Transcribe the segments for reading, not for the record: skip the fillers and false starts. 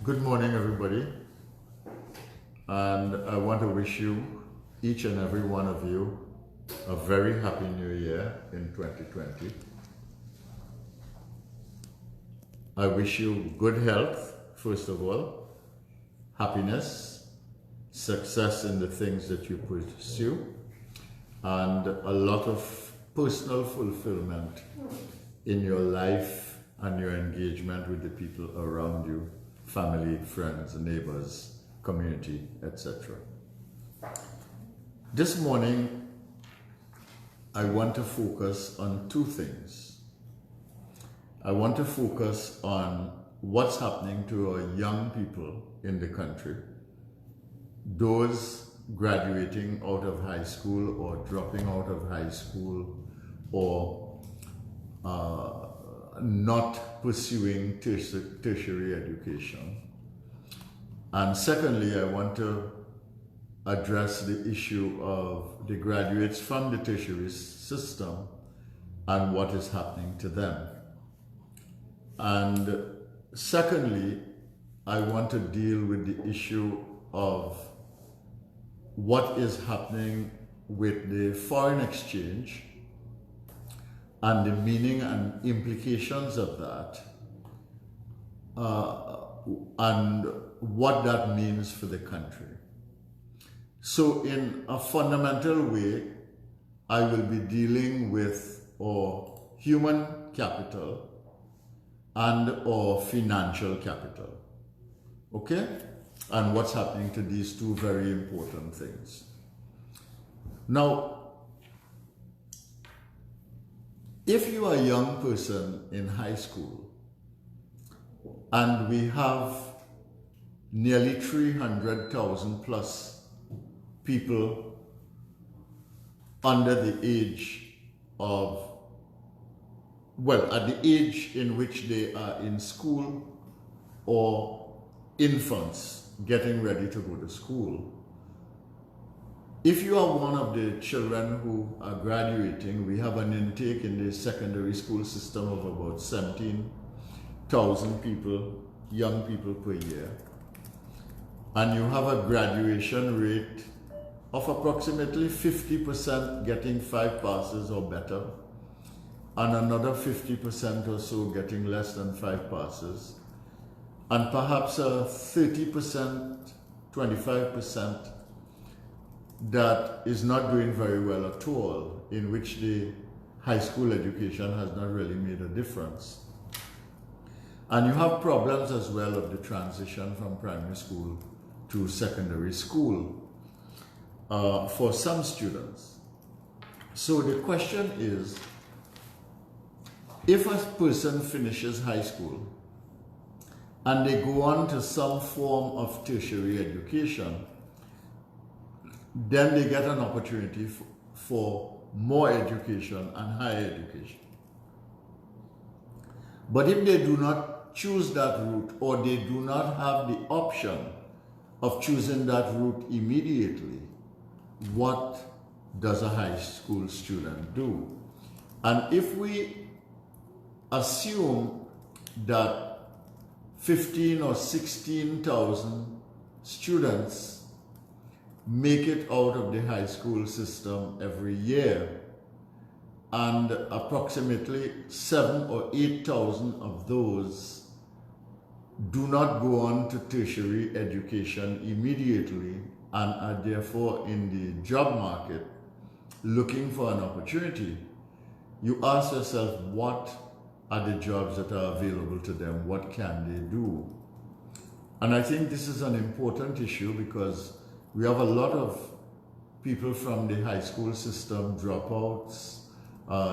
Good morning, everybody, and I want to wish you, each and every one of you, a very happy new year in 2020. I wish you good health, first of all, happiness, success in the things that you pursue, and a lot of personal fulfillment in your life and your engagement with the people around you, family, friends, neighbors, community, etc. This morning, I want to focus on two things. I want to focus on what's happening to our young people in the country, those graduating out of high school or dropping out of high school or not pursuing tertiary education. And secondly, I want to address the issue of the graduates from the tertiary system and what is happening to them. And secondly, I want to deal with the issue of what is happening with the foreign exchange and the meaning and implications of that, and what that means for the country. So in a fundamental way, I will be dealing with our human capital and our financial capital, okay? And what's happening to these two very important things. Now, if you are a young person in high school, and we have nearly 300,000 plus people under the age of, well, at the age in which they are in school or infants getting ready to go to school. If you are one of the children who are graduating, we have an intake in the secondary school system of about 17,000 people, young people per year. And you have a graduation rate of approximately 50% getting 5 passes or better, and another 50% or so getting less than 5 passes, and perhaps a 30%, 25% that is not doing very well at all, in which the high school education has not really made a difference. And you have problems as well of the transition from primary school to secondary school for some students. So the question is, if a person finishes high school and they go on to some form of tertiary education, then they get an opportunity for more education and higher education. But if they do not choose that route, or they do not have the option of choosing that route immediately, what does a high school student do? And if we assume that 15 or 16,000 students make it out of the high school system every year, and approximately 7,000 or 8,000 of those do not go on to tertiary education immediately and are therefore in the job market looking for an opportunity, you ask yourself, what are the jobs that are available to them? What can they do? And I think this is an important issue because we have a lot of people from the high school system, dropouts,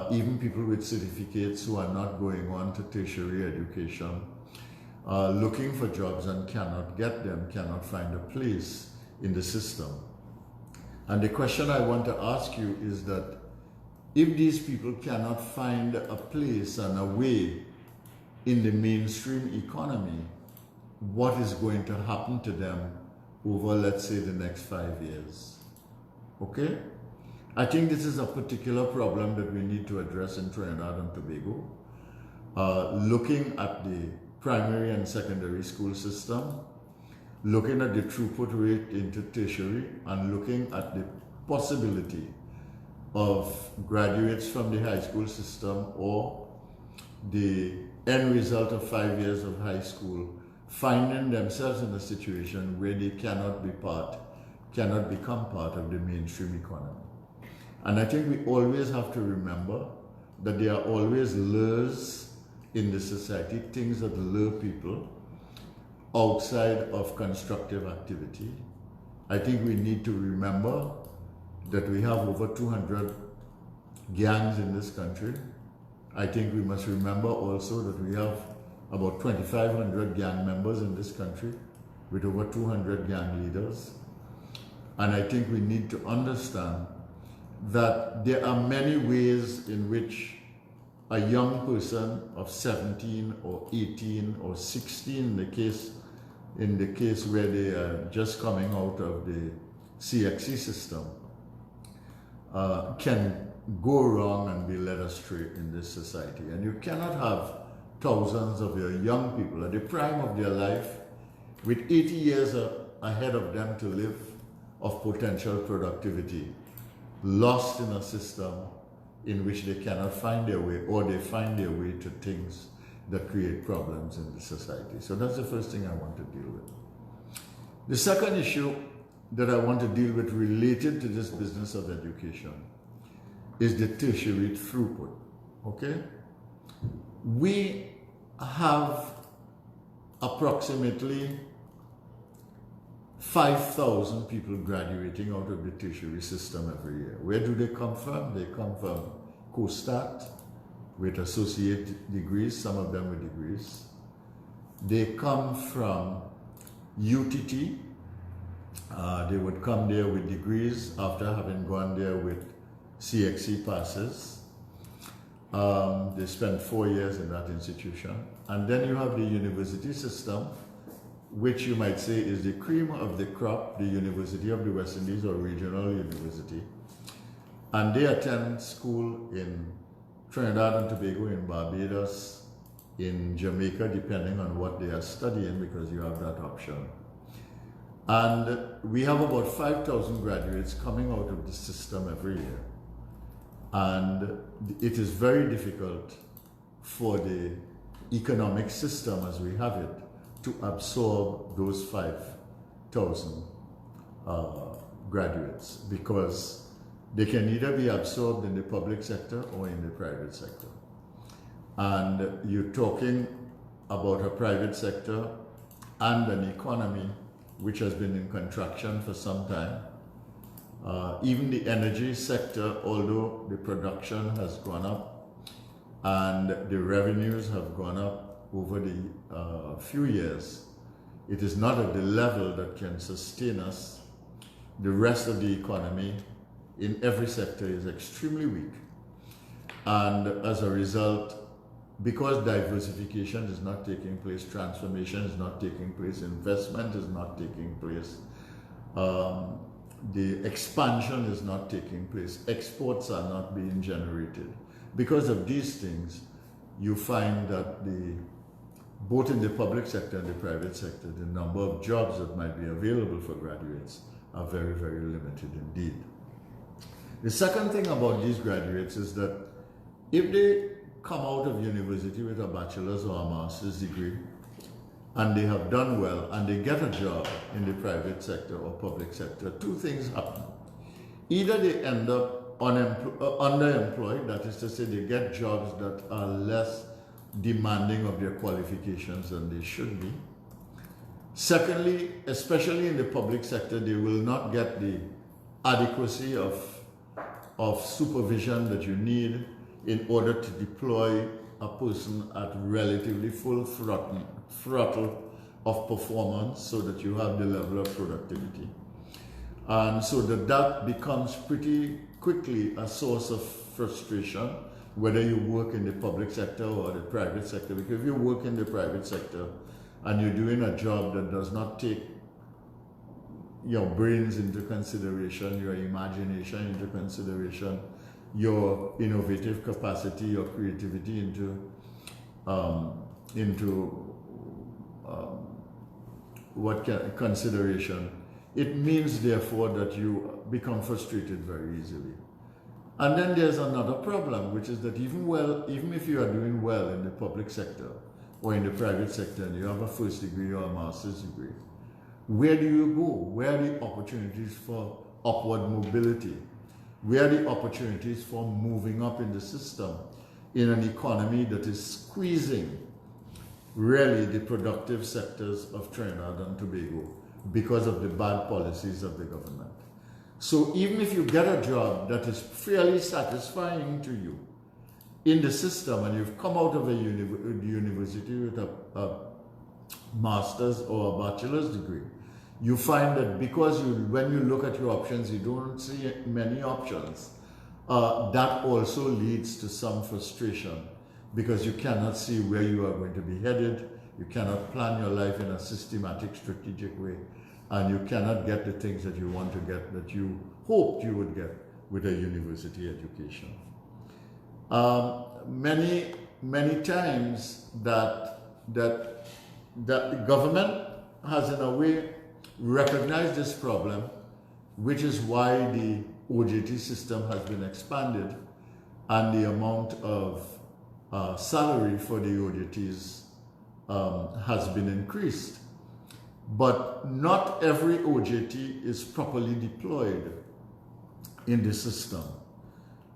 even people with certificates who are not going on to tertiary education, looking for jobs and cannot get them, cannot find a place in the system. And the question I want to ask you is that if these people cannot find a place and a way in the mainstream economy, what is going to happen to them over, let's say, the next 5 years? Okay? I think this is a particular problem that we need to address in Trinidad and Tobago, looking at the primary and secondary school system, looking at the throughput rate into tertiary, and looking at the possibility of graduates from the high school system or the end result of 5 years of high school finding themselves in a situation where they cannot become part of the mainstream economy. And I think we always have to remember that there are always lures in the society, things that lure people outside of constructive activity. I think we need to remember that we have over 200 gangs in this country. I think we must remember also that we have about 2,500 gang members in this country with over 200 gang leaders. And I think we need to understand that there are many ways in which a young person of 17 or 18 or 16, in the case where they are just coming out of the CXC system, can go wrong and be led astray in this society. And you cannot have thousands of your young people at the prime of their life with 80 years ahead of them to live of potential productivity, lost in a system in which they cannot find their way, or they find their way to things that create problems in the society. So that's the first thing I want to deal with. The second issue that I want to deal with related to this business of education is the tertiary throughput, okay? We have approximately 5,000 people graduating out of the tertiary system every year. Where do they come from? They come from COSTAT with associate degrees, some of them with degrees. They come from UTT. They would come there with degrees after having gone there with CXC passes. They spend 4 years in that institution. And then you have the university system, which you might say is the cream of the crop, the University of the West Indies or regional university. And they attend school in Trinidad and Tobago, in Barbados, in Jamaica, depending on what they are studying, because you have that option. And we have about 5,000 graduates coming out of the system every year. And it is very difficult for the economic system as we have it to absorb those 5,000 graduates, because they can either be absorbed in the public sector or in the private sector. And you're talking about a private sector and an economy which has been in contraction for some time. Even the energy sector, although the production has gone up and the revenues have gone up over the few years, it is not at the level that can sustain us. The rest of the economy in every sector is extremely weak. And as a result, because diversification is not taking place, transformation is not taking place, investment is not taking place, the expansion is not taking place, exports are not being generated. Because of these things, you find that both in the public sector and the private sector, the number of jobs that might be available for graduates are very, very limited indeed. The second thing about these graduates is that if they come out of university with a bachelor's or a master's degree, and they have done well, and they get a job in the private sector or public sector, two things happen. Either they end up underemployed, that is to say they get jobs that are less demanding of their qualifications than they should be. Secondly, especially in the public sector, they will not get the adequacy of supervision that you need in order to deploy a person at relatively full throttle of performance so that you have the level of productivity. And so that becomes pretty quickly a source of frustration, whether you work in the public sector or the private sector. Because if you work in the private sector and you're doing a job that does not take your brains into consideration, your imagination into consideration, your innovative capacity, your creativity into consideration, it means therefore that you become frustrated very easily. And then there's another problem, which is that even if you are doing well in the public sector or in the private sector and you have a first degree or a master's degree, where do you go? Where are the opportunities for upward mobility? Where are the opportunities for moving up in the system in an economy that is squeezing really the productive sectors of Trinidad and Tobago because of the bad policies of the government? So even if you get a job that is fairly satisfying to you in the system and you've come out of a university with a master's or a bachelor's degree, you find that because when you look at your options, you don't see many options. That also leads to some frustration because you cannot see where you are going to be headed. You cannot plan your life in a systematic, strategic way. And you cannot get the things that you want to get, that you hoped you would get with a university education. Many times that the government has in a way recognized this problem, which is why the OJT system has been expanded and the amount of salary for the OJTs has been increased. But not every OJT is properly deployed in the system.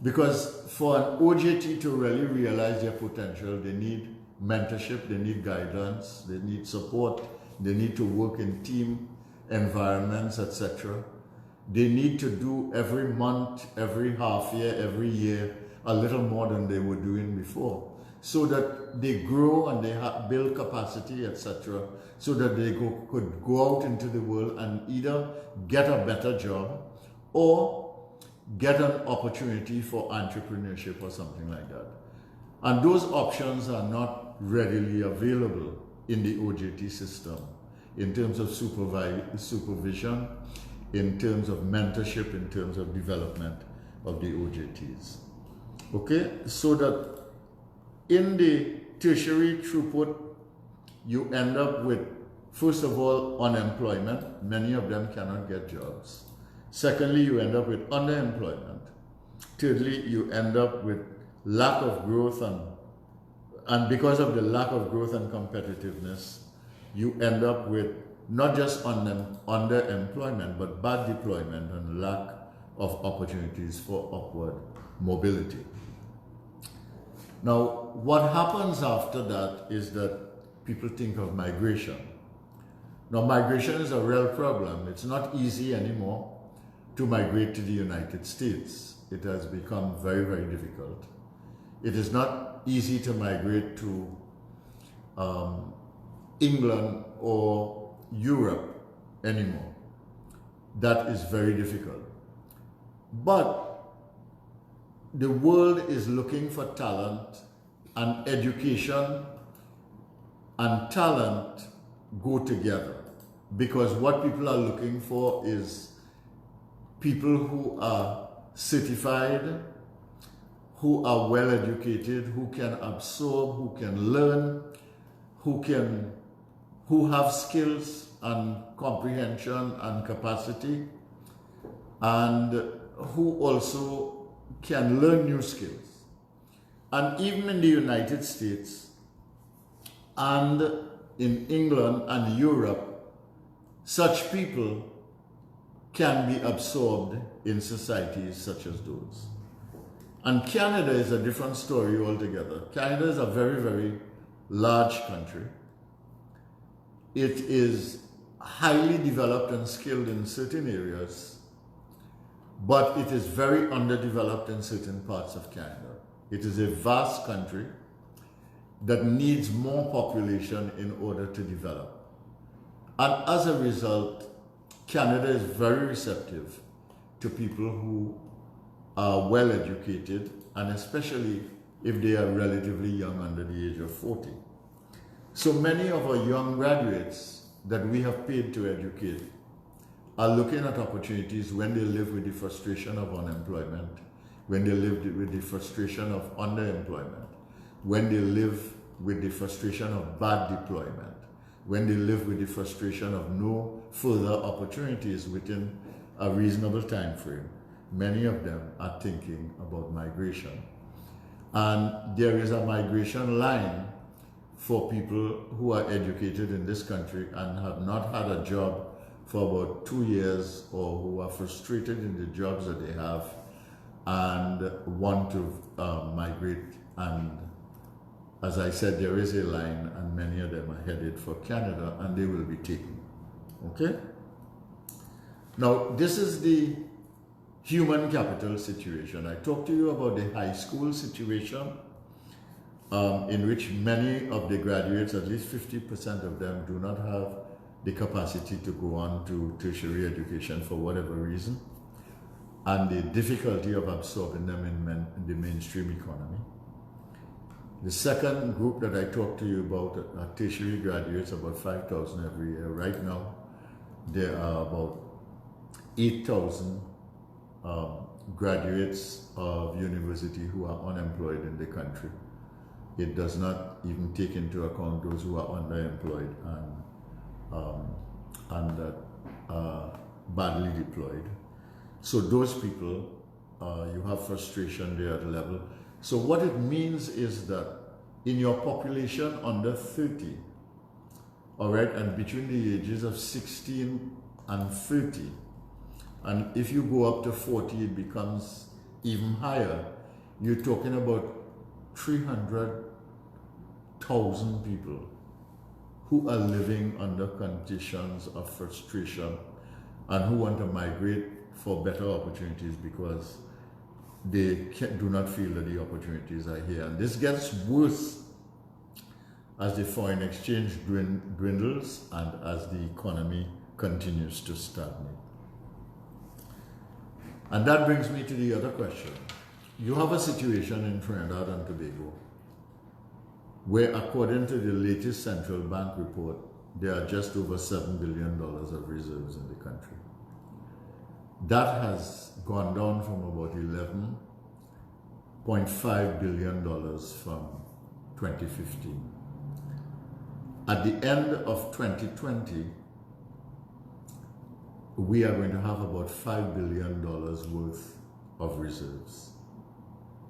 Because for an OJT to really realize their potential, they need mentorship, they need guidance, they need support, they need to work in team environments, etc. They need to do every month, every half year, every year, a little more than they were doing before, so that they grow and they build capacity, etc., so that they could go out into the world and either get a better job or get an opportunity for entrepreneurship or something like that. And those options are not readily available in the OJT system in terms of supervision, in terms of mentorship, in terms of development of the OJTs. Okay, so that in the tertiary throughput, you end up with, first of all, unemployment. Many of them cannot get jobs. Secondly, you end up with underemployment. Thirdly, you end up with lack of growth, and because of the lack of growth and competitiveness, you end up with not just underemployment, but bad deployment and lack of opportunities for upward mobility. Now, what happens after that is that people think of migration. Now, migration is a real problem. It's not easy anymore to migrate to the United States. It has become very, very difficult. It is not easy to migrate to England or Europe anymore. That is very difficult. But the world is looking for talent, and education and talent go together, because what people are looking for is people who are certified, who are well educated, who can absorb, who can learn, who have skills and comprehension and capacity, and who also can learn new skills. And even in the United States and in England and Europe, such people can be absorbed in societies such as those. And Canada is a different story altogether. Canada is a very, very large country. It is highly developed and skilled in certain areas, but it is very underdeveloped in certain parts of Canada. It is a vast country that needs more population in order to develop. And as a result, Canada is very receptive to people who are well educated, and especially if they are relatively young, under the age of 40. So many of our young graduates that we have paid to educate are looking at opportunities when they live with the frustration of unemployment, when they live with the frustration of underemployment, when they live with the frustration of bad deployment, when they live with the frustration of no further opportunities within a reasonable time frame, many of them are thinking about migration. And there is a migration line for people who are educated in this country and have not had a job for about 2 years, or who are frustrated in the jobs that they have and want to migrate. And as I said, there is a line, and many of them are headed for Canada, and they will be taken. Okay? Now, this is the human capital situation. I talked to you about the high school situation, in which many of the graduates, at least 50% of them, do not have the capacity to go on to tertiary education for whatever reason, and the difficulty of absorbing them in the mainstream economy. The second group that I talked to you about are tertiary graduates, about 5,000 every year. Right now, there are about 8,000 graduates of university who are unemployed in the country. It does not even take into account those who are underemployed and badly deployed. So those people, you have frustration there at the level. So what it means is that in your population under 30, all right, and between the ages of 16 and 30, and if you go up to 40, it becomes even higher. You're talking about 300,000 people who are living under conditions of frustration and who want to migrate for better opportunities because they do not feel that the opportunities are here. And this gets worse as the foreign exchange dwindles and as the economy continues to stagnate. And that brings me to the other question. You have a situation in Trinidad and Tobago where, according to the latest central bank report, there are just over $7 billion of reserves in the country. That has gone down from about $11.5 billion from 2015. At the end of 2020, we are going to have about $5 billion worth of reserves.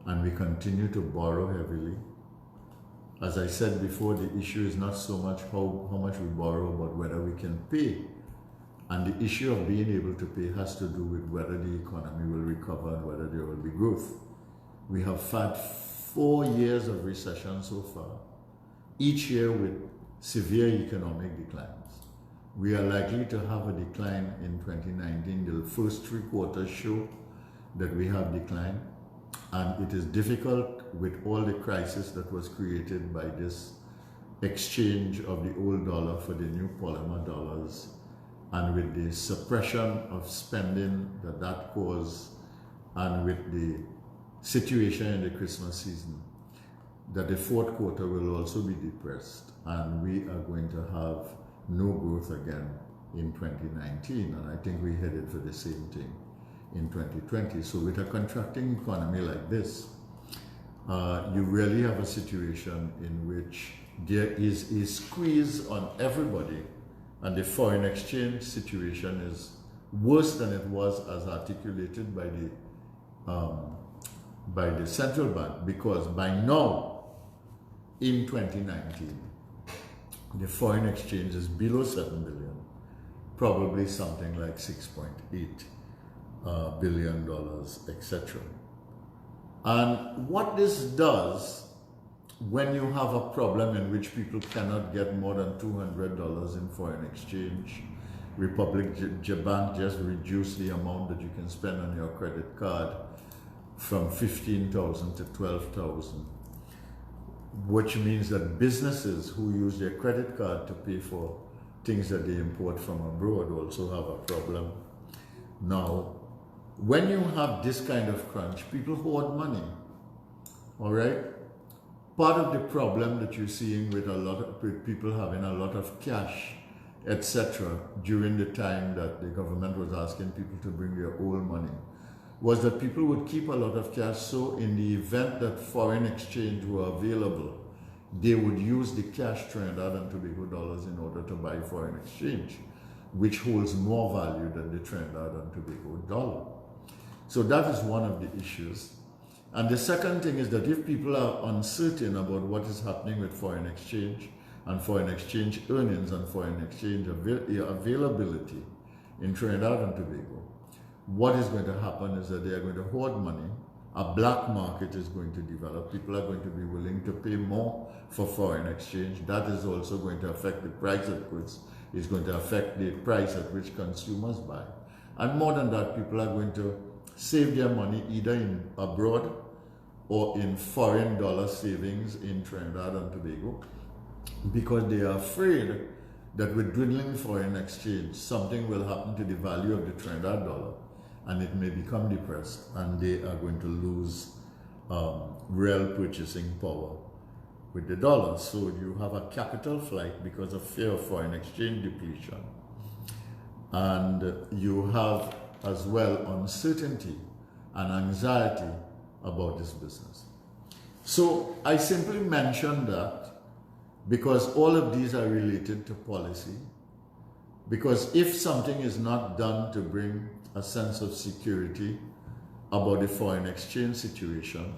And we continue to borrow heavily. As I said before, the issue is not so much how much we borrow, but whether we can pay. And the issue of being able to pay has to do with whether the economy will recover and whether there will be growth. We have had 4 years of recession so far, each year with severe economic declines. We are likely to have a decline in 2019. The first 3 quarters show that we have decline, and it is difficult with all the crisis that was created by this exchange of the old dollar for the new polymer dollars, and with the suppression of spending that caused, and with the situation in the Christmas season, that the 4th quarter will also be depressed, and we are going to have no growth again in 2019, and I think we're headed for the same thing in 2020. So with a contracting economy like this, you really have a situation in which there is a squeeze on everybody, and the foreign exchange situation is worse than it was as articulated by the central bank, because by now in 2019 the foreign exchange is below 7 billion, probably something like $6.8 billion, etc. And what this does, when you have a problem in which people cannot get more than $200 in foreign exchange, Republic Bank just reduced the amount that you can spend on your credit card from 15,000 to 12,000, which means that businesses who use their credit card to pay for things that they import from abroad also have a problem. Now, when you have this kind of crunch, people hoard money, all right? Part of the problem that you're seeing with with people having a lot of cash, etc., during the time that the government was asking people to bring their old money, was that people would keep a lot of cash, so in the event that foreign exchange were available, they would use the cash Trinidad and Tobago dollars in order to buy foreign exchange, which holds more value than the Trinidad and Tobago dollar. So that is one of the issues. And the second thing is that if people are uncertain about what is happening with foreign exchange and foreign exchange earnings and foreign exchange availability in Trinidad and Tobago, what is going to happen is that they are going to hoard money. A black market is going to develop. People are going to be willing to pay more for foreign exchange. That is also going to affect the price of goods. It's going to affect the price at which consumers buy. And more than that, people are going to save their money either in abroad or in foreign dollar savings in Trinidad and Tobago, because they are afraid that with dwindling foreign exchange, something will happen to the value of the Trinidad dollar and it may become depressed and they are going to lose real purchasing power with the dollar. So you have a capital flight because of fear of foreign exchange depletion. And you have as well uncertainty and anxiety about this business. So I simply mentioned that because all of these are related to policy. Because if something is not done to bring a sense of security about the foreign exchange situation,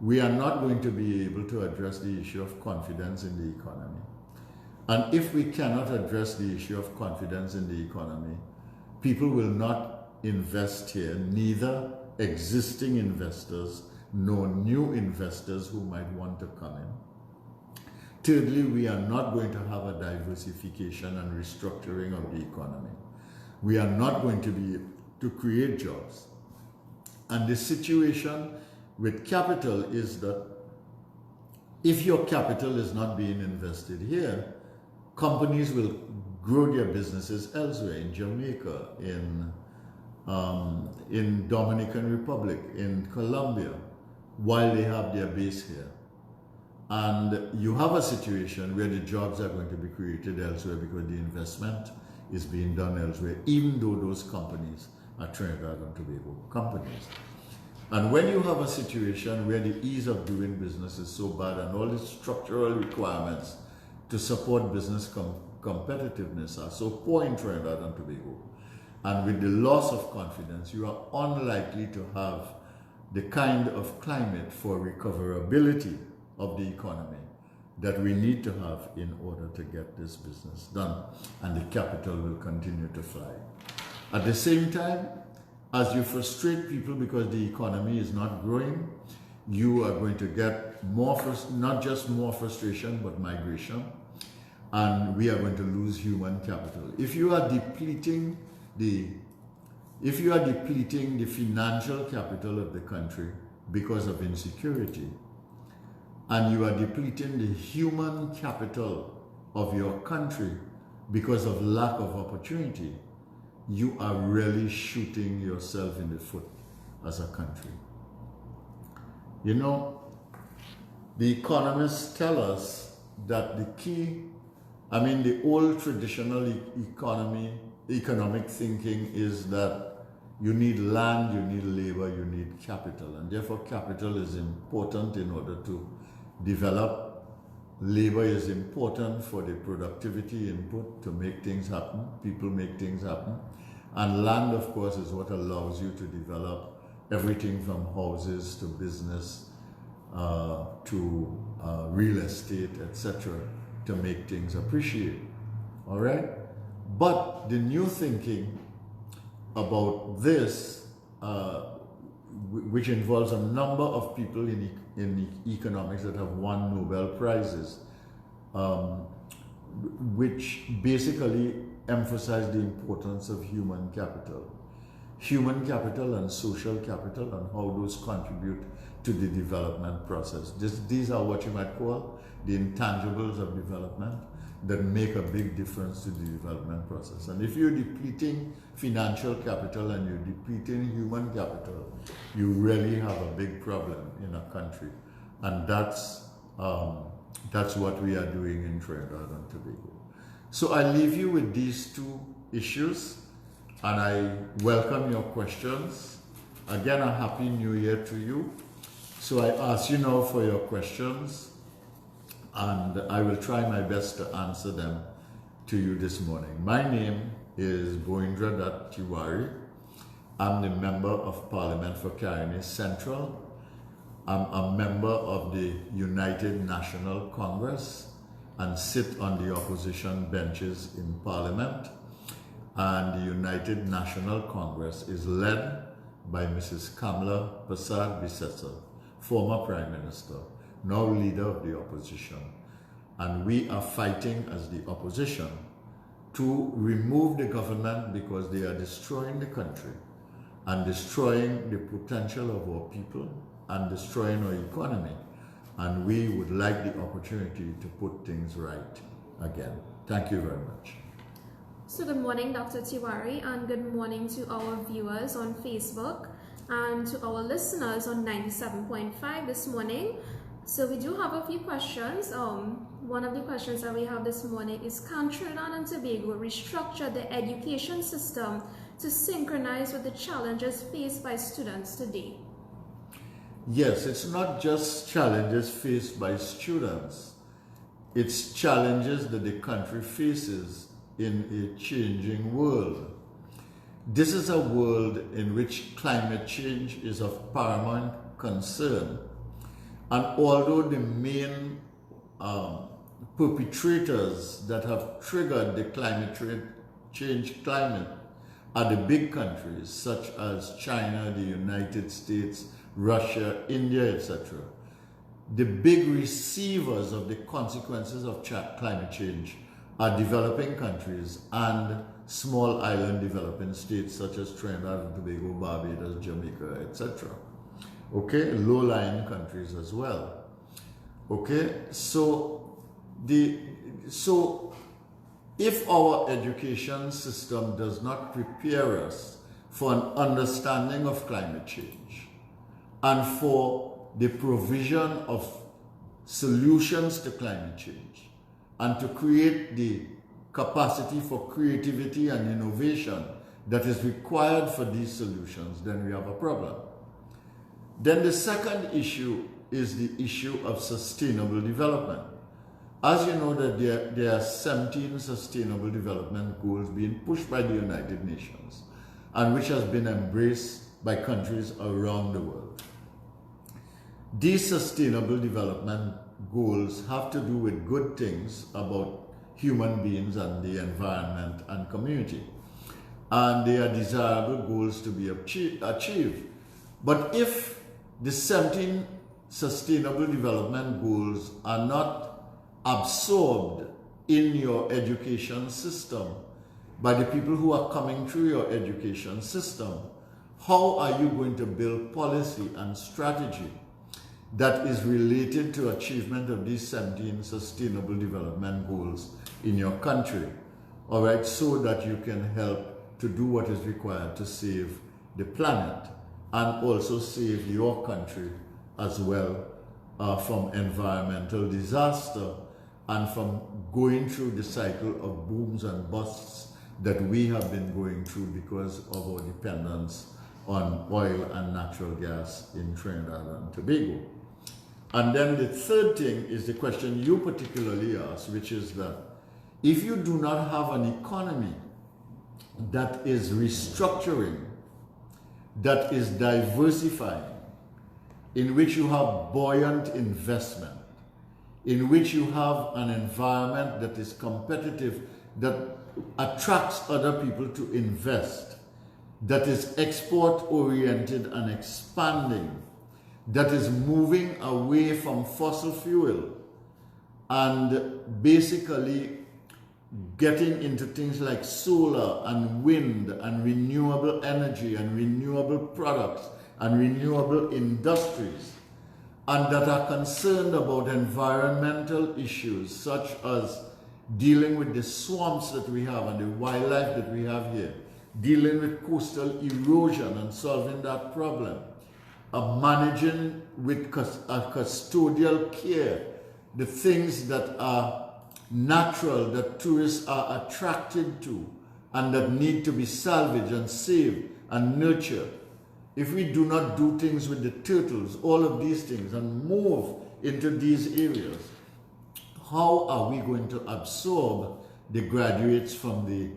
we are not going to be able to address the issue of confidence in the economy. And if we cannot address the issue of confidence in the economy, people will not invest here, neither existing investors nor new investors who might want to come in. Thirdly, we are not going to have a diversification and restructuring of the economy. We are not going to be to create jobs. And the situation with capital is that if your capital is not being invested here, companies will grow their businesses elsewhere, in Jamaica, in Dominican Republic, in Colombia, while they have their base here. And you have a situation where the jobs are going to be created elsewhere because the investment is being done elsewhere, even though those companies are Trinidad and Tobago companies. And when you have a situation where the ease of doing business is so bad and all the structural requirements to support business competitiveness are so poor in Trinidad and Tobago, and with the loss of confidence, you are unlikely to have the kind of climate for recoverability of the economy that we need to have in order to get this business done, and the capital will continue to fly. At the same time, as you frustrate people because the economy is not growing, you are going to get more, not just more frustration, but migration, and we are going to lose human capital. If you are depleting the financial capital of the country because of insecurity, and you are depleting the human capital of your country because of lack of opportunity, you are really shooting yourself in the foot as a country. You know, the economists tell us that the key, the old traditional economic thinking is that you need land, you need labor, you need capital, and therefore capital is important in order to develop. Labor is important for the productivity input to make things happen. People make things happen. And land, of course, is what allows you to develop everything from houses to business to real estate, etc., to make things appreciate. All right? But the new thinking about this, which involves a number of people in economics that have won Nobel Prizes, which basically emphasize the importance of human capital and social capital, and how those contribute to the development process. These are what you might call the intangibles of development that make a big difference to the development process. And if you're depleting financial capital and you're depleting human capital, you really have a big problem in a country. And that's what we are doing in Trinidad and Tobago. So I leave you with these two issues, and I welcome your questions. Again, a Happy New Year to you. So I ask you now for your questions. and I will try my best to answer them to you this morning. My name is Boindra Dutt Tiwari. I'm the Member of Parliament for Caroni Central. I'm a member of the United National Congress and sit on the opposition benches in Parliament. And the United National Congress is led by Mrs. Kamala Persad-Bissessar, former Prime Minister, now leader of the opposition. And we are fighting as the opposition to remove the government because they are destroying the country and destroying the potential of our people and destroying our economy. And we would like the opportunity to put things right again. Thank you very much. So good morning, Dr. Tiwari, and good morning to our viewers on Facebook and to our listeners on 97.5 this morning. So we do have a few questions. One of the questions that we have this morning is, can Trinidad and Tobago restructure the education system to synchronize with the challenges faced by students today? Yes, it's not just challenges faced by students. It's challenges that the country faces in a changing world. This is a world in which climate change is of paramount concern. And although the main perpetrators that have triggered the climate change are the big countries such as China, the United States, Russia, India, etc. The big receivers of the consequences of climate change are developing countries and small island developing states such as Trinidad and Tobago, Barbados, Jamaica, etc. Okay, low-lying countries as well. Okay, so if our education system does not prepare us for an understanding of climate change and for the provision of solutions to climate change and to create the capacity for creativity and innovation that is required for these solutions, then we have a problem. Then the second issue is the issue of sustainable development. As you know, that there are 17 sustainable development goals being pushed by the United Nations and which has been embraced by countries around the world. These sustainable development goals have to do with good things about human beings and the environment and community. And they are desirable goals to be achieved. But if the 17 sustainable development goals are not absorbed in your education system by the people who are coming through your education system, how are you going to build policy and strategy that is related to achievement of these 17 sustainable development goals in your country, all right, so that you can help to do what is required to save the planet and also save your country as well from environmental disaster and from going through the cycle of booms and busts that we have been going through because of our dependence on oil and natural gas in Trinidad and Tobago. And then the third thing is the question you particularly asked, which is that if you do not have an economy that is restructuring, that is diversifying, in which you have buoyant investment, in which you have an environment that is competitive, that attracts other people to invest, that is export-oriented and expanding, that is moving away from fossil fuel and basically getting into things like solar and wind and renewable energy and renewable products and renewable industries, and that are concerned about environmental issues such as dealing with the swamps that we have and the wildlife that we have here, dealing with coastal erosion and solving that problem, managing with custodial care the things that are natural, that tourists are attracted to and that need to be salvaged and saved and nurtured. If we do not do things with the turtles, all of these things, and move into these areas, how are we going to absorb the graduates from the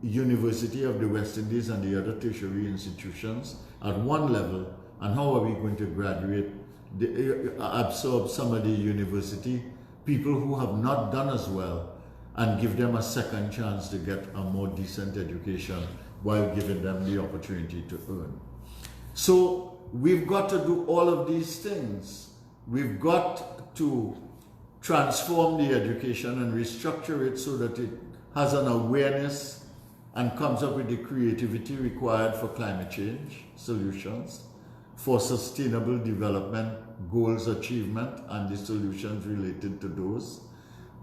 University of the West Indies and the other tertiary institutions at one level, and how are we going to absorb some of the university people who have not done as well and give them a second chance to get a more decent education while giving them the opportunity to earn. So we've got to do all of these things. We've got to transform the education and restructure it so that it has an awareness and comes up with the creativity required for climate change solutions, for sustainable development goals achievement and the solutions related to those.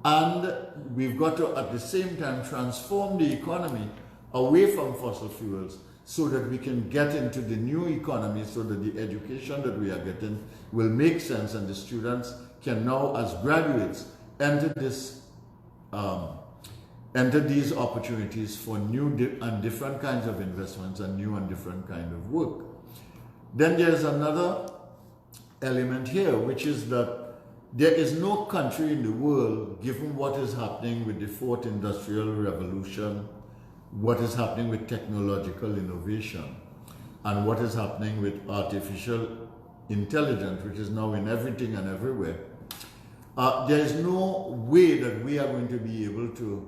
And we've got to, at the same time, transform the economy away from fossil fuels so that we can get into the new economy, so that the education that we are getting will make sense and the students can now, as graduates, enter these opportunities for new and different kinds of investments and new and different kind of work. Then there's another element here, which is that there is no country in the world, given what is happening with the fourth industrial revolution, what is happening with technological innovation, and what is happening with artificial intelligence, which is now in everything and everywhere. There is no way that we are going to be able to,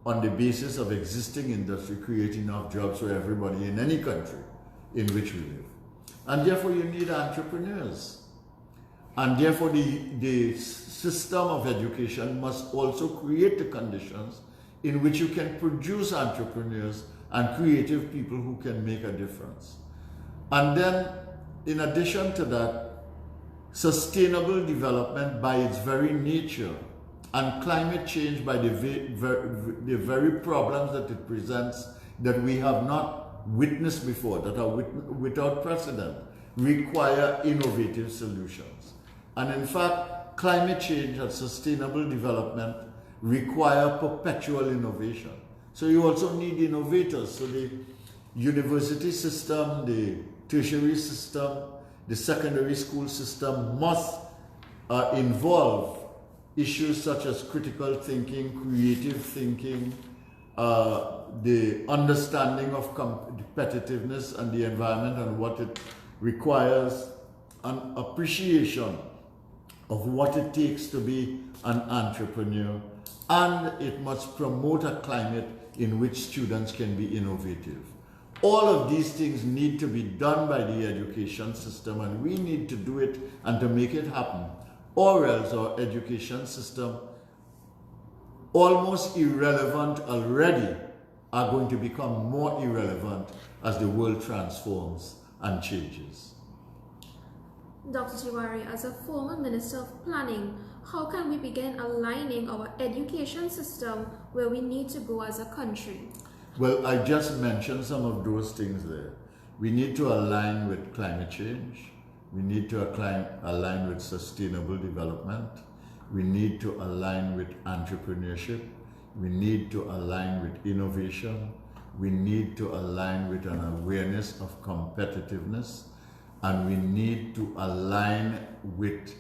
on the basis of existing industry, create enough jobs for everybody in any country in which we live. And therefore you need entrepreneurs. And therefore the system of education must also create the conditions in which you can produce entrepreneurs and creative people who can make a difference. And then, in addition to that, sustainable development by its very nature and climate change by the very problems that it presents that we have not witnessed before, that are without precedent, require innovative solutions. And in fact, climate change and sustainable development require perpetual innovation. So you also need innovators. So the university system, the tertiary system, the secondary school system must involve issues such as critical thinking, creative thinking, the understanding of competitiveness and the environment and what it requires, an appreciation of what it takes to be an entrepreneur, and it must promote a climate in which students can be innovative. All of these things need to be done by the education system, and we need to do it and to make it happen, or else our education system, almost irrelevant already, are going to become more irrelevant as the world transforms and changes. Dr. Tiwari, as a former Minister of Planning, how can we begin aligning our education system where we need to go as a country? Well, I just mentioned some of those things there. We need to align with climate change. We need to align with sustainable development. We need to align with entrepreneurship. We need to align with innovation. We need to align with an awareness of competitiveness. And we need to align with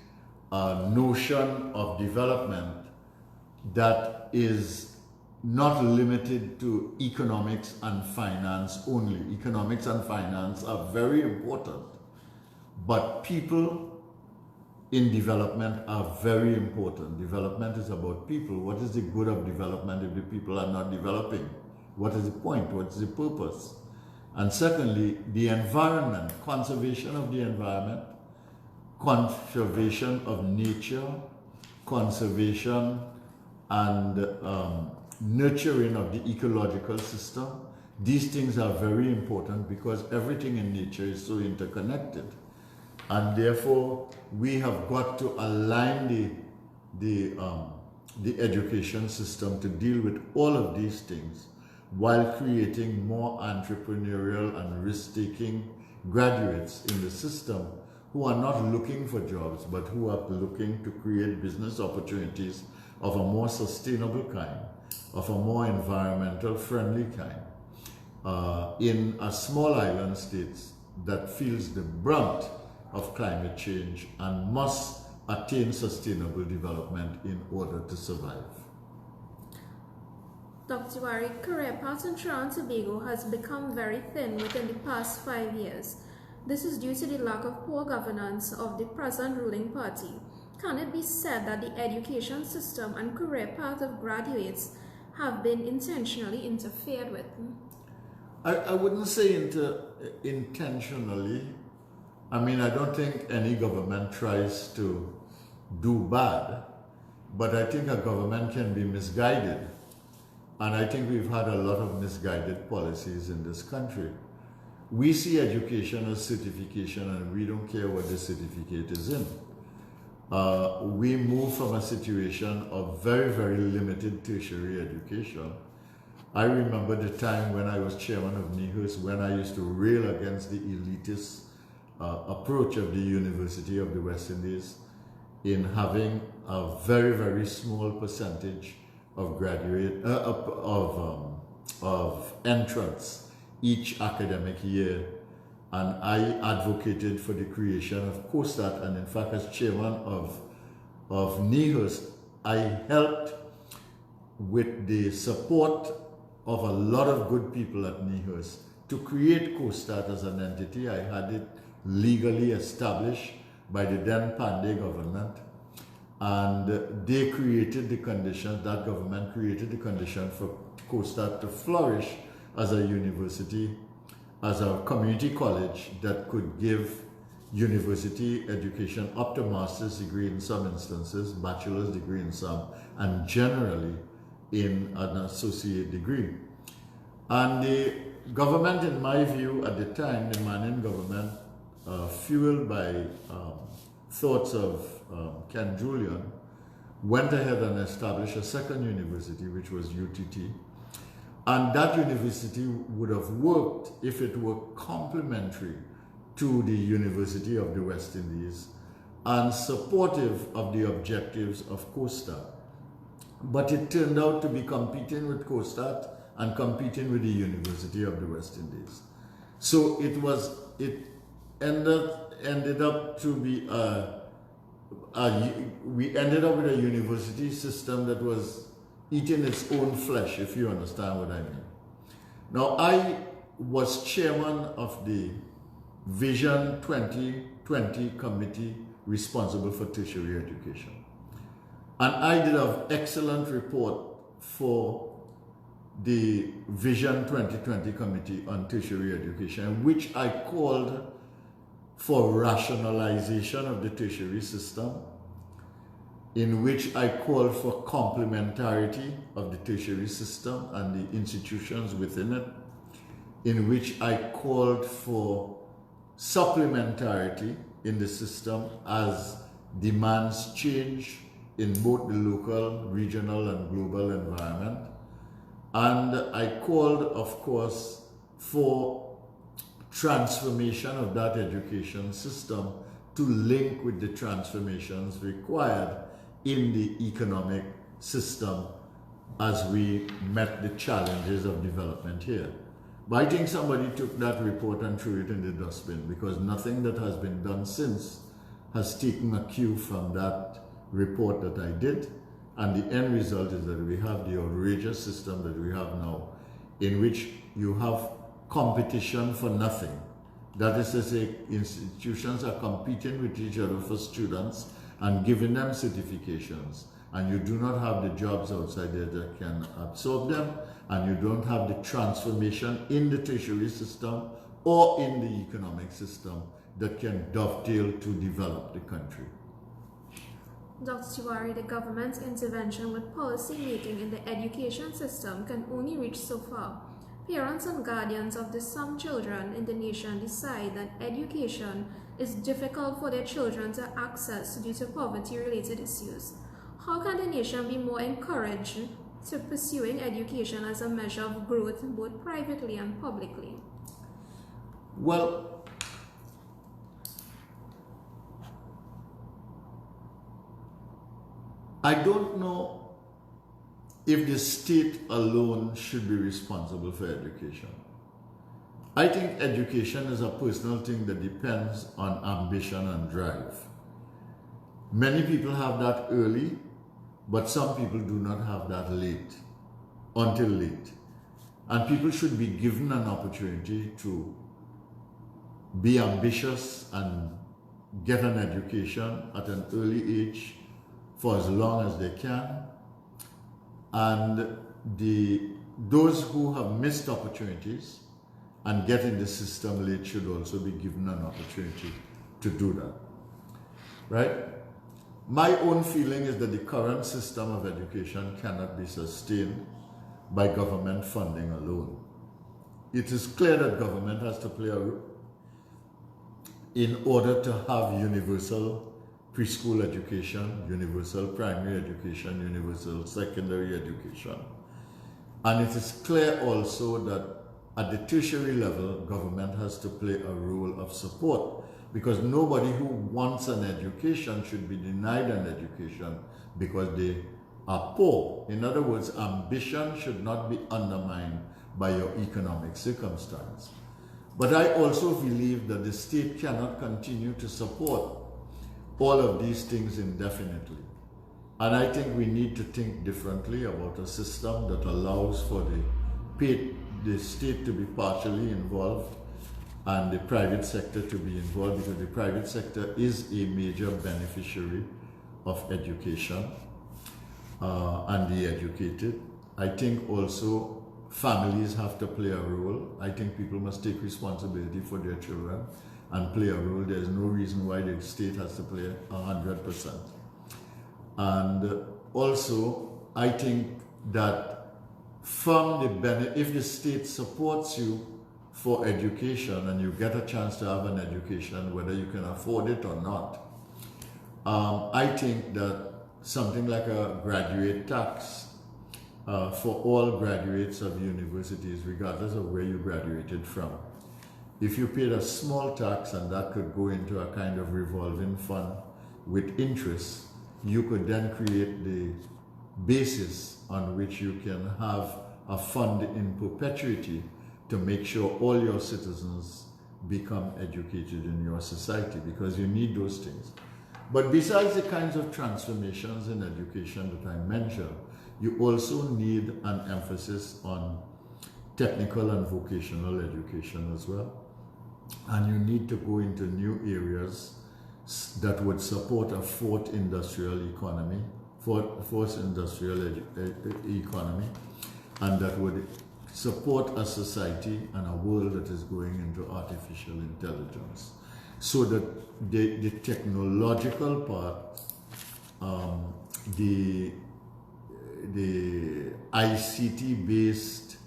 a notion of development that is not limited to economics and finance only. Economics and finance are very important, but people in development are very important. Development is about people. What is the good of development if the people are not developing? What is the point? What is the purpose? And secondly, the environment, conservation of the environment, conservation of nature, conservation and nurturing of the ecological system. These things are very important because everything in nature is so interconnected. And therefore, we have got to align the education system to deal with all of these things, while creating more entrepreneurial and risk-taking graduates in the system who are not looking for jobs, but who are looking to create business opportunities of a more sustainable kind, of a more environmental friendly kind, in a small island state that feels the brunt of climate change and must attain sustainable development in order to survive. Dr. Tiwari, career paths in Trinidad and Tobago has become very thin within the past 5 years. This is due to the lack of poor governance of the present ruling party. Can it be said that the education system and career path of graduates have been intentionally interfered with? I wouldn't say intentionally. I mean, I don't think any government tries to do bad, but I think a government can be misguided. And I think we've had a lot of misguided policies in this country. We see education as certification, and we don't care what the certificate is in. We move from a situation of very, very limited tertiary education. I remember the time when I was chairman of NEHUS, when I used to rail against the elitist approach of the University of the West Indies in having a very, very small percentage of of entrants each academic year, and I advocated for the creation of COSTAT, and in fact as chairman of NEHUS, I helped with the support of a lot of good people at NEHUS to create COSTAT as an entity. I had it legally established by the then Pandey government, and they created the conditions, that government created the condition for COSTAT to flourish as a university, as a community college that could give university education up to master's degree in some instances, bachelor's degree in some, and generally in an associate degree. And the government, in my view, at the time, the Manning government, fueled by thoughts of Ken Julian, went ahead and established a second university, which was UTT. And that university would have worked if it were complementary to the University of the West Indies and supportive of the objectives of COSTAT. But it turned out to be competing with COSTAT and competing with the University of the West Indies. So it ended up to be we ended up with a university system that was eating its own flesh, if you understand what I mean. Now, I was chairman of the Vision 2020 committee responsible for tertiary education. And I did an excellent report for the Vision 2020 committee on tertiary education, which I called for rationalization of the tertiary system, in which I called for complementarity of the tertiary system and the institutions within it, in which I called for supplementarity in the system as demands change in both the local, regional, and global environment. And I called, of course, for transformation of that education system to link with the transformations required in the economic system as we met the challenges of development here. But I think somebody took that report and threw it in the dustbin, because nothing that has been done since has taken a cue from that report that I did. And the end result is that we have the outrageous system that we have now, in which you have competition for nothing. That is to say, institutions are competing with each other for students and giving them certifications, and you do not have the jobs outside there that can absorb them, and you don't have the transformation in the tertiary system or in the economic system that can dovetail to develop the country. Dr. Tiwari, the government's intervention with policy making in the education system can only reach so far. Parents and guardians of some children in the nation decide that education is difficult for their children to access due to poverty-related issues. How can the nation be more encouraged to pursuing education as a measure of growth, both privately and publicly? Well, I don't know if the state alone should be responsible for education. I think education is a personal thing that depends on ambition and drive. Many people have that early, but some people do not have that late, until late. And people should be given an opportunity to be ambitious and get an education at an early age for as long as they can. And those who have missed opportunities and get in the system late should also be given an opportunity to do that, right? My own feeling is that the current system of education cannot be sustained by government funding alone. It is clear that government has to play a role in order to have universal preschool education, universal primary education, universal secondary education. And it is clear also that at the tertiary level, government has to play a role of support, because nobody who wants an education should be denied an education because they are poor. In other words, ambition should not be undermined by your economic circumstance. But I also believe that the state cannot continue to support all of these things indefinitely. And I think we need to think differently about a system that allows for the state to be partially involved and the private sector to be involved, because the private sector is a major beneficiary of education and the educated. I think also families have to play a role. I think people must take responsibility for their children and play a role. There's no reason why the state has to play 100%. And also, I think that if the state supports you for education and you get a chance to have an education, whether you can afford it or not, I think that something like a graduate tax for all graduates of universities, regardless of where you graduated from. If you paid a small tax and that could go into a kind of revolving fund with interest, you could then create the basis on which you can have a fund in perpetuity to make sure all your citizens become educated in your society, because you need those things. But besides the kinds of transformations in education that I mentioned, you also need an emphasis on technical and vocational education as well. And you need to go into new areas that would support a fourth industrial economy, and that would support a society and a world that is going into artificial intelligence. So that the technological part, the ICT-based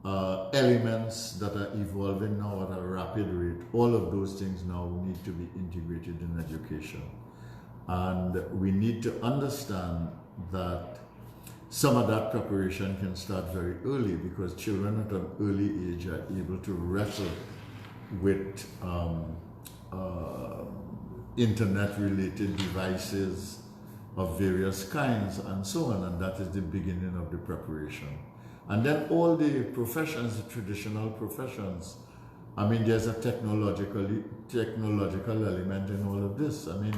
elements that are evolving now at a rapid rate, all of those things now need to be integrated in education. And we need to understand that some of that preparation can start very early, because children at an early age are able to wrestle with internet-related devices of various kinds and so on, and that is the beginning of the preparation. And then all the professions, the traditional professions, I mean, there's a technological element in all of this. I mean,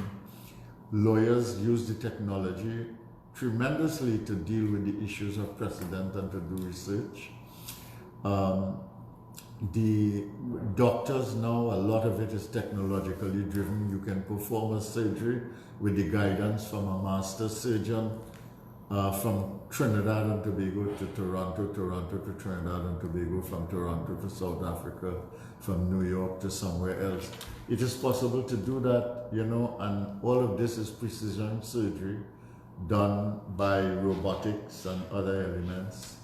lawyers use the technology tremendously to deal with the issues of precedent and to do research. The doctors now, a lot of it is technologically driven. You can perform a surgery with the guidance from a master surgeon from Trinidad and Tobago to Toronto, Toronto to Trinidad and Tobago, from Toronto to South Africa, from New York to somewhere else. It is possible to do that, you know, and all of this is precision surgery done by robotics and other elements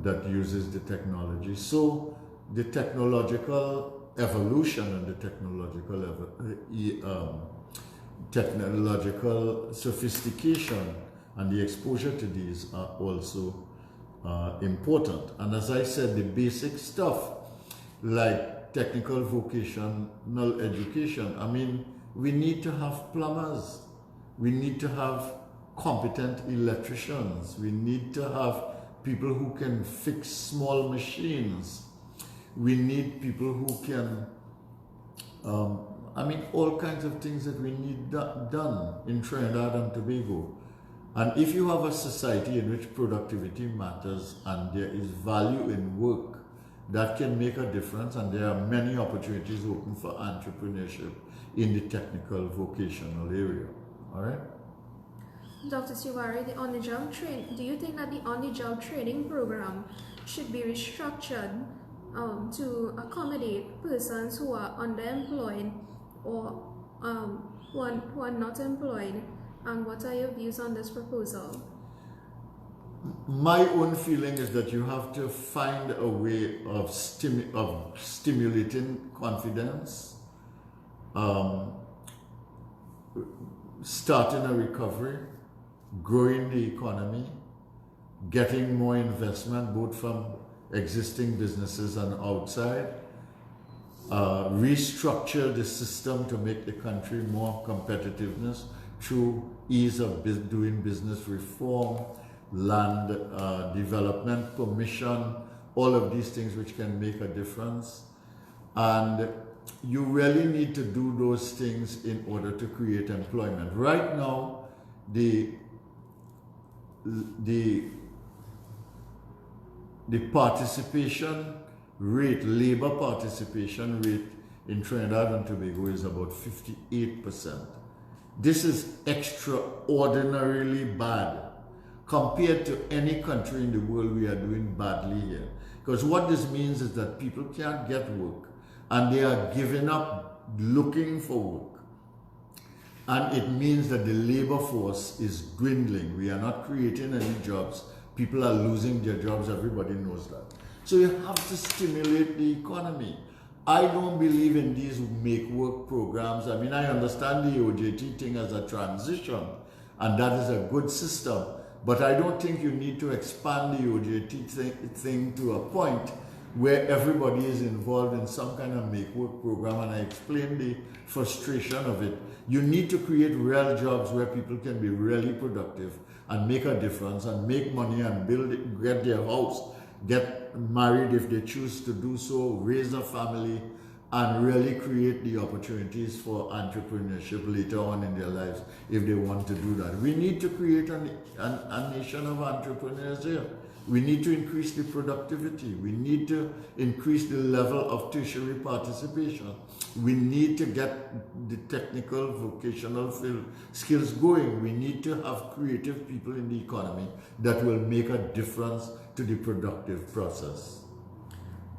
that uses the technology. So the technological evolution and the technological sophistication and the exposure to these are also important. And as I said, the basic stuff like technical vocational education, I mean, we need to have plumbers, we need to have competent electricians, we need to have people who can fix small machines, we need people who can I mean, all kinds of things that we need done in Trinidad and Tobago. And if you have a society in which productivity matters and there is value in work, that can make a difference, and there are many opportunities open for entrepreneurship in the technical vocational area. All right? Dr. Tiwari, do you think that the on-the-job training program should be restructured to accommodate persons who are underemployed or who are not employed? And what are your views on this proposal? My own feeling is that you have to find a way of stimulating confidence, starting a recovery, growing the economy, getting more investment both from existing businesses and outside, restructure the system to make the country more competitiveness through ease of doing business reform, land development, permission, all of these things which can make a difference. And you really need to do those things in order to create employment. Right now, the participation rate, labor participation rate in Trinidad and Tobago is about 58%. This is extraordinarily bad. Compared to any country in the world, we are doing badly here. Because what this means is that people can't get work and they are giving up looking for work. And it means that the labor force is dwindling. We are not creating any jobs. People are losing their jobs. Everybody knows that. So you have to stimulate the economy. I don't believe in these make work programs. I mean, I understand the OJT thing as a transition, and that is a good system. But I don't think you need to expand the OJT thing to a point where everybody is involved in some kind of make work program, and I explained the frustration of it. You need to create real jobs where people can be really productive and make a difference and make money and build it, get their house, get married if they choose to do so, raise a family, and really create the opportunities for entrepreneurship later on in their lives if they want to do that. We need to create a nation of entrepreneurs here. We need to increase the productivity. We need to increase the level of tertiary participation. We need to get the technical vocational skills going. We need to have creative people in the economy that will make a difference to the productive process.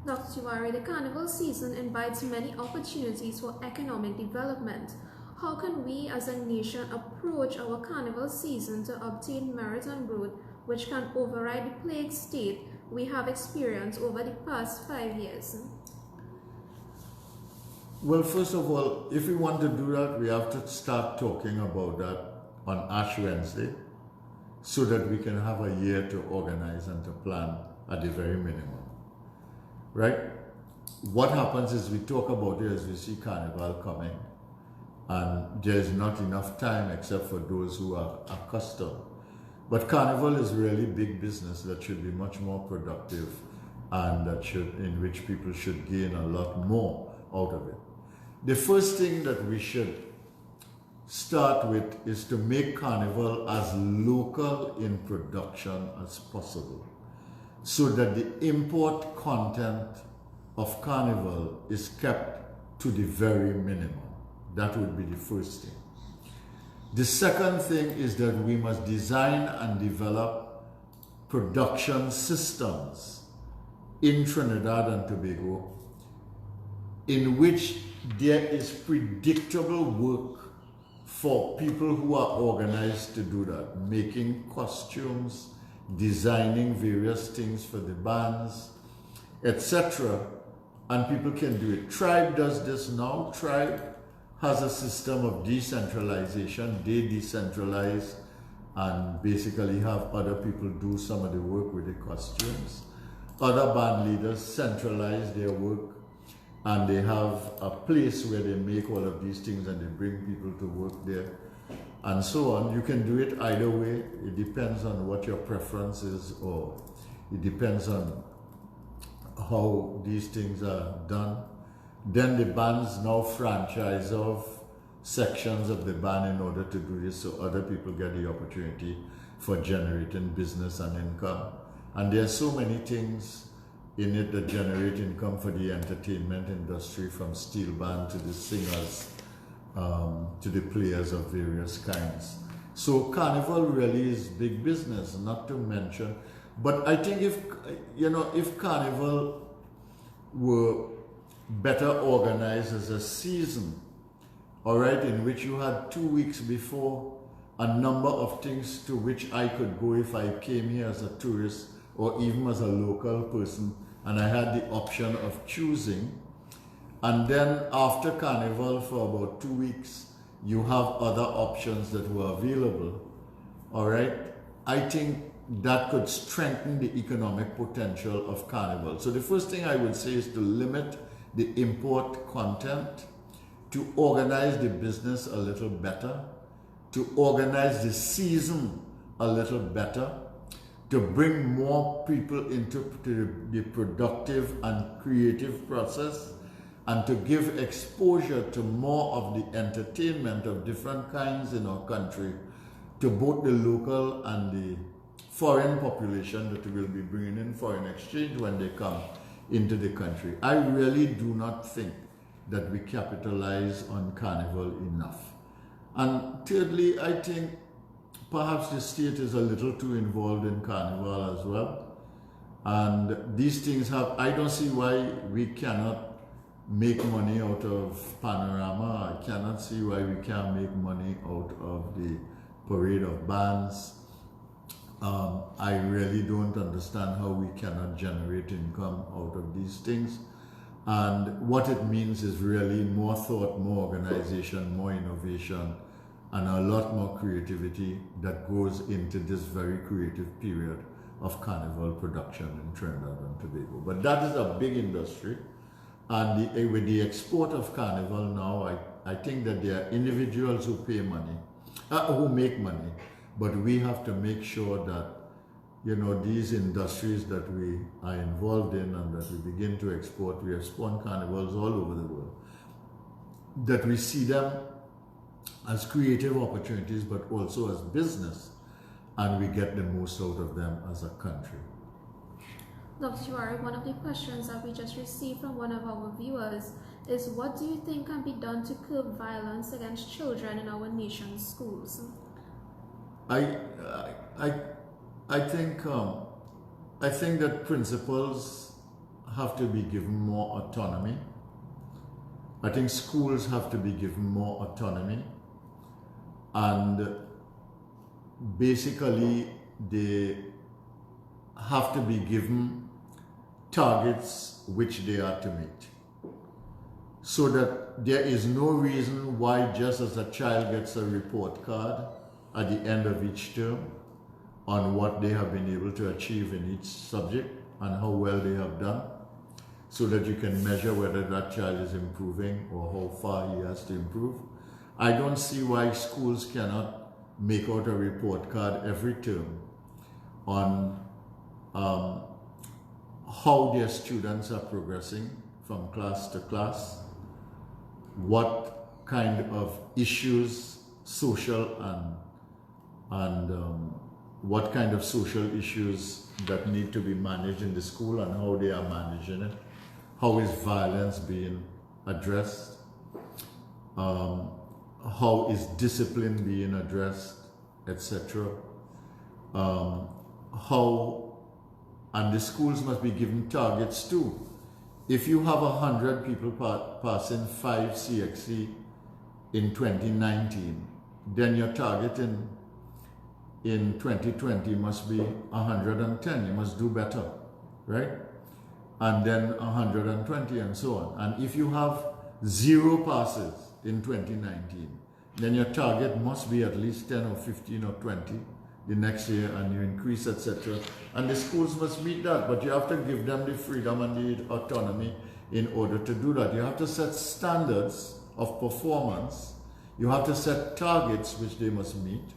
Dr. Tiwari, the carnival season invites many opportunities for economic development. How can we as a nation approach our carnival season to obtain merit and growth which can override the plague state we have experienced over the past 5 years? Well, first of all, if we want to do that, we have to start talking about that on Ash Wednesday so that we can have a year to organize and to plan at the very minimum. Right? What happens is we talk about it as we see Carnival coming, and there's not enough time except for those who are accustomed. But Carnival is really big business that should be much more productive and in which people should gain a lot more out of it. The first thing that we should start with is to make Carnival as local in production as possible, so that the import content of Carnival is kept to the very minimum. That would be the first thing. The second thing is that we must design and develop production systems in Trinidad and Tobago in which there is predictable work for people who are organized to do that, making costumes, designing various things for the bands, etc. And people can do it. Tribe does this now. Tribe has a system of decentralization. They decentralize and basically have other people do some of the work with the costumes. Other band leaders centralize their work, and they have a place where they make all of these things and they bring people to work there, and so on. You can do it either way. It depends on what your preference is, or it depends on how these things are done. Then the bands now franchise off sections of the band in order to do this, so other people get the opportunity for generating business and income. And there are so many things in it that generate income for the entertainment industry, from steel band to the singers, to the players of various kinds. So carnival really is big business, not to mention. But I think if carnival were better organized as a season, all right, in which you had 2 weeks before a number of things to which I could go if I came here as a tourist or even as a local person, and I had the option of choosing. And then after carnival for about 2 weeks, you have other options that were available, all right? I think that could strengthen the economic potential of carnival. So the first thing I would say is to limit the import content, to organize the business a little better, to organize the season a little better, to bring more people into the productive and creative process, and to give exposure to more of the entertainment of different kinds in our country to both the local and the foreign population that will be bringing in foreign exchange when they come into the country. I really do not think that we capitalize on carnival enough. And thirdly, I think perhaps the state is a little too involved in carnival as well. And these things I don't see why we cannot make money out of Panorama. I cannot see why we can't make money out of the parade of bands. I really don't understand how we cannot generate income out of these things. And what it means is really more thought, more organization, more innovation, and a lot more creativity that goes into this very creative period of carnival production in Trinidad and Tobago. But that is a big industry. And with the export of carnival now, I think that there are individuals who pay money, who make money, but we have to make sure that, these industries that we are involved in and that we begin to export, we have spun carnivals all over the world, that we see them as creative opportunities, but also as business, and we get the most out of them as a country. Dr. Tiwari, one of the questions that we just received from one of our viewers is, what do you think can be done to curb violence against children in our nation's schools? I think that principals have to be given more autonomy. I think schools have to be given more autonomy, and basically they have to be given targets which they are to meet, so that there is no reason why, just as a child gets a report card at the end of each term on what they have been able to achieve in each subject and how well they have done, so that you can measure whether that child is improving or how far he has to improve. I don't see why schools cannot make out a report card every term on how their students are progressing from class to class, what kind of issues, social and what kind of social issues that need to be managed in the school and how they are managing it. How is violence being addressed? How is discipline being addressed, etc. And the schools must be given targets too. If you have 100 people passing 5 CXC in 2019, then your target in 2020 must be 110. You must do better, right? And then 120 and so on. And if you have 0 passes in 2019, then your target must be at least 10 or 15 or 20 the next year, and you increase, etc. And the schools must meet that, but you have to give them the freedom and the autonomy in order to do that. You have to set standards of performance. You have to set targets which they must meet.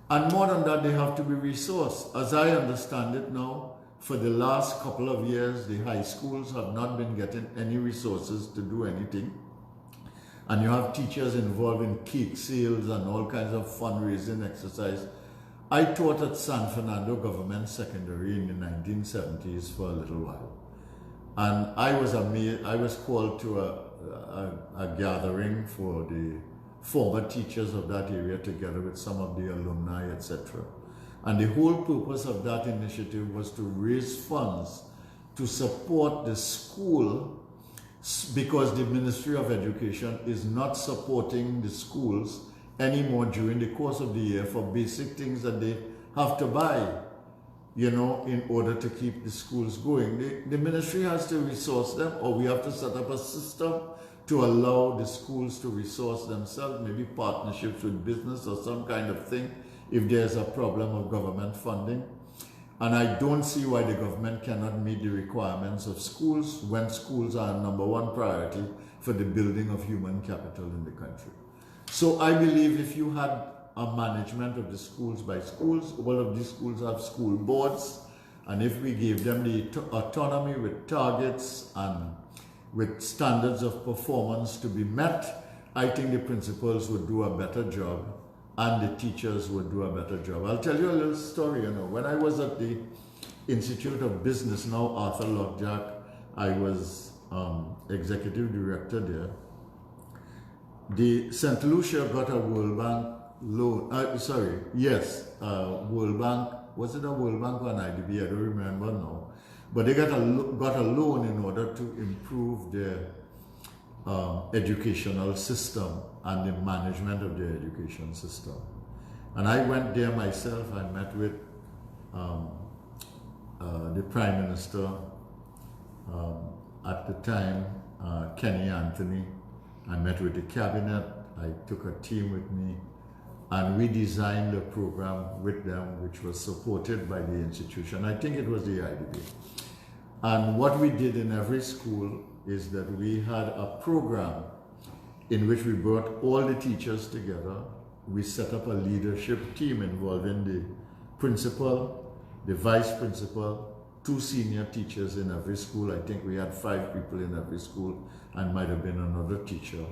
And more than that, they have to be resourced. As I understand it now, for the last couple of years, the high schools have not been getting any resources to do anything. And you have teachers involved in cake sales and all kinds of fundraising exercise. I taught at San Fernando Government Secondary in the 1970s for a little while. And I was amazed. I was called to a gathering for the former teachers of that area together with some of the alumni, etc. And the whole purpose of that initiative was to raise funds to support the school, because the Ministry of Education is not supporting the schools anymore during the course of the year for basic things that they have to buy, you know, in order to keep the schools going. The ministry has to resource them, or we have to set up a system to allow the schools to resource themselves, maybe partnerships with business or some kind of thing if there's a problem of government funding. And I don't see why the government cannot meet the requirements of schools when schools are a number one priority for the building of human capital in the country. So I believe if you had a management of the schools by schools, all of these schools have school boards, and if we gave them the autonomy with targets and with standards of performance to be met, I think the principals would do a better job and the teachers would do a better job. I'll tell you a little story. You know, when I was at the Institute of Business, now Arthur Lockjack, I was executive director there. The St. Lucia got a World Bank loan. World Bank. Was it a World Bank or an IDB? I don't remember now. But they got a loan in order to improve their educational system and the management of their education system. And I went there myself. I met with the Prime Minister at the time, Kenny Anthony. I met with the cabinet. I took a team with me, and we designed a program with them which was supported by the institution. I think it was the IDB. And what we did in every school is that we had a program in which we brought all the teachers together. We set up a leadership team involving the principal, the vice principal, 2 senior teachers in every school. I think we had 5 people in every school, and might have been another teacher.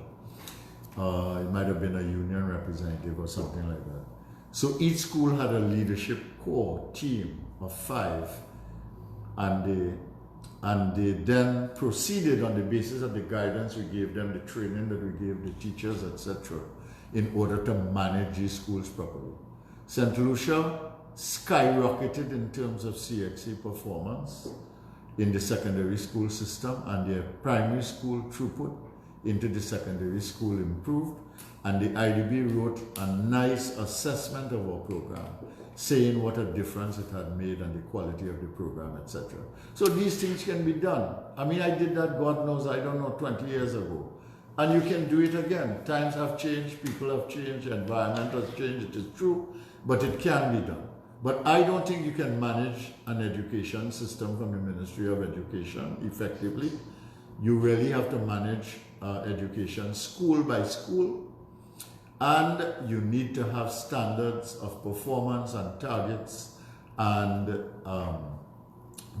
It might have been a union representative or something like that. So each school had a leadership core team of 5, and they then proceeded on the basis of the guidance we gave them, the training that we gave the teachers, etc., in order to manage these schools properly. St. Lucia skyrocketed in terms of CXC performance in the secondary school system, and their primary school throughput into the secondary school improved, and the IDB wrote a nice assessment of our program, saying what a difference it had made and the quality of the program, etc. So these things can be done. I mean, I did that, God knows, I don't know, 20 years ago. And you can do it again. Times have changed, people have changed, environment has changed, it is true, but it can be done. But I don't think you can manage an education system from the Ministry of Education effectively. You really have to manage education school by school, and you need to have standards of performance and targets and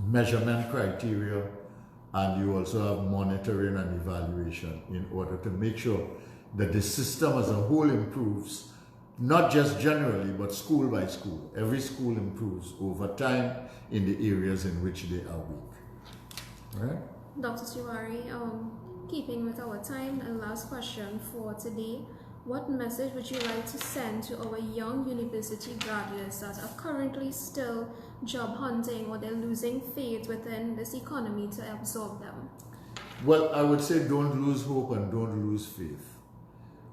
measurement criteria, and you also have monitoring and evaluation in order to make sure that the system as a whole improves, not just generally, but school by school. Every school improves over time in the areas in which they are weak. All right? Dr. Tiwari, keeping with our time, and last question for today, what message would you like to send to our young university graduates that are currently still job hunting, or they're losing faith within this economy to absorb them? Well, I would say don't lose hope and don't lose faith.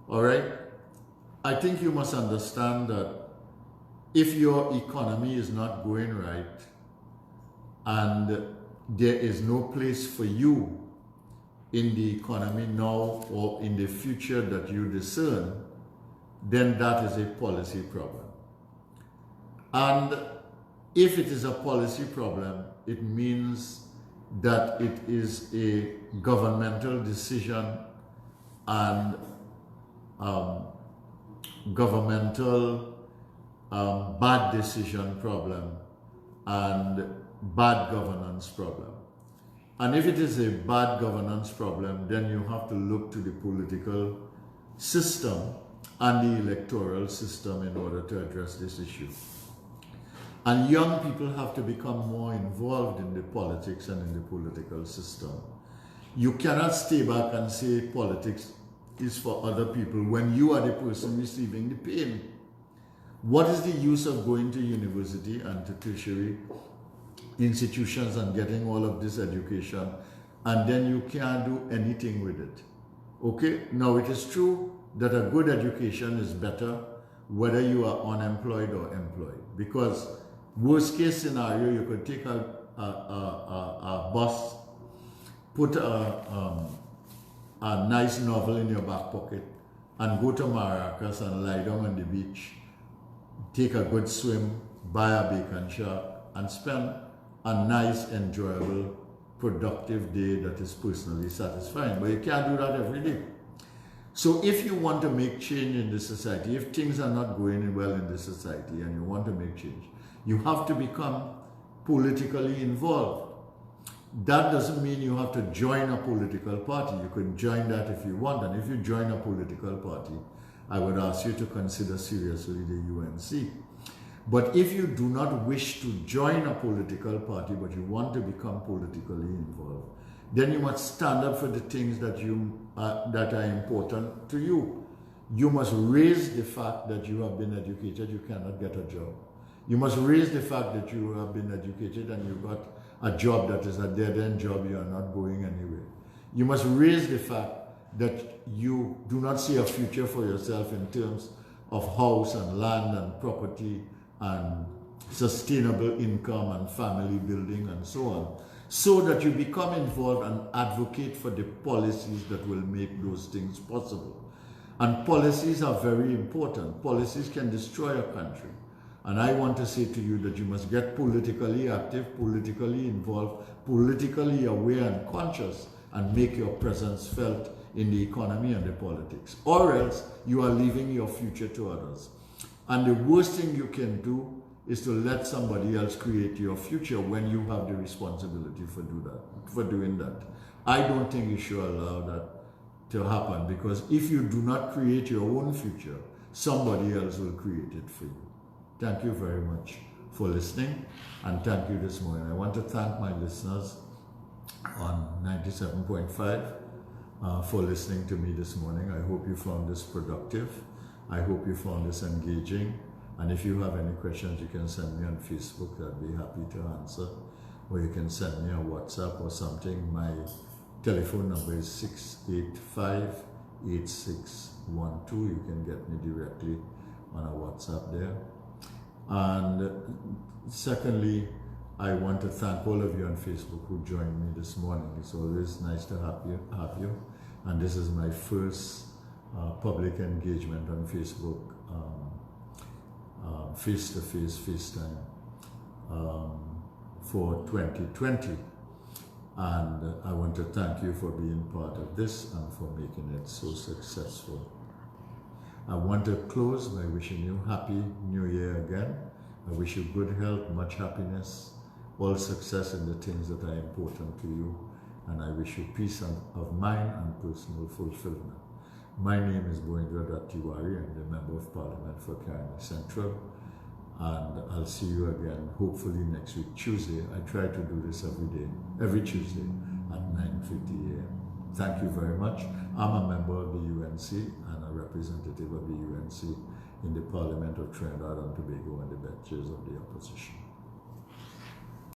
All right? I think you must understand that if your economy is not going right and there is no place for you in the economy now or in the future that you discern, then that is a policy problem. And if it is a policy problem, it means that it is a governmental decision and governmental bad decision problem, and bad governance problem. And if it is a bad governance problem, then you have to look to the political system and the electoral system in order to address this issue. And young people have to become more involved in the politics and in the political system. You cannot stay back and say politics is for other people when you are the person receiving the pain. What is the use of going to university and to tertiary institutions and getting all of this education, and then you can't do anything with it? Okay, now it is true that a good education is better whether you are unemployed or employed, because worst case scenario, you could take a bus, put a nice novel in your back pocket, and go to Maracas and lie down on the beach, take a good swim, buy a bacon shark, and spend a nice, enjoyable, productive day that is personally satisfying. But you can't do that every day. So if you want to make change in the society, if things are not going well in the society and you want to make change, you have to become politically involved. That doesn't mean you have to join a political party. You can join that if you want. And if you join a political party, I would ask you to consider seriously the UNC. But if you do not wish to join a political party, but you want to become politically involved, then you must stand up for the things that that are important to you. You must raise the fact that you have been educated, you cannot get a job. You must raise the fact that you have been educated and you got a job that is a dead-end job, you are not going anywhere. You must raise the fact that you do not see a future for yourself in terms of house and land and property and sustainable income and family building and so on, so that you become involved and advocate for the policies that will make those things possible. And policies are very important. Policies can destroy a country. And I want to say to you that you must get politically active, politically involved, politically aware and conscious, and make your presence felt in the economy and the politics. Or else you are leaving your future to others. And the worst thing you can do is to let somebody else create your future when you have the responsibility for doing that. I don't think you should allow that to happen, because if you do not create your own future, somebody else will create it for you. Thank you very much for listening, and thank you this morning. I want to thank my listeners on 97.5 for listening to me this morning. I hope you found this productive. I hope you found this engaging. And if you have any questions, you can send me on Facebook. I'd be happy to answer. Or you can send me a WhatsApp or something. My telephone number is 685-8612. You can get me directly on a WhatsApp there. And secondly, I want to thank all of you on Facebook who joined me this morning. It's always nice to have you. And this is my first public engagement on Facebook, face-to-face, FaceTime, for 2020. And I want to thank you for being part of this and for making it so successful. I want to close by wishing you Happy New Year again. I wish you good health, much happiness, all success in the things that are important to you. And I wish you peace of mind and personal fulfillment. My name is Boindra Tiwari. I'm the Member of Parliament for Caroni Central. And I'll see you again, hopefully next week, Tuesday. I try to do this every Tuesday at 9:50 a.m. Thank you very much. I'm a member of the UNC and a representative of the UNC in the Parliament of Trinidad and Tobago and the benches of the opposition.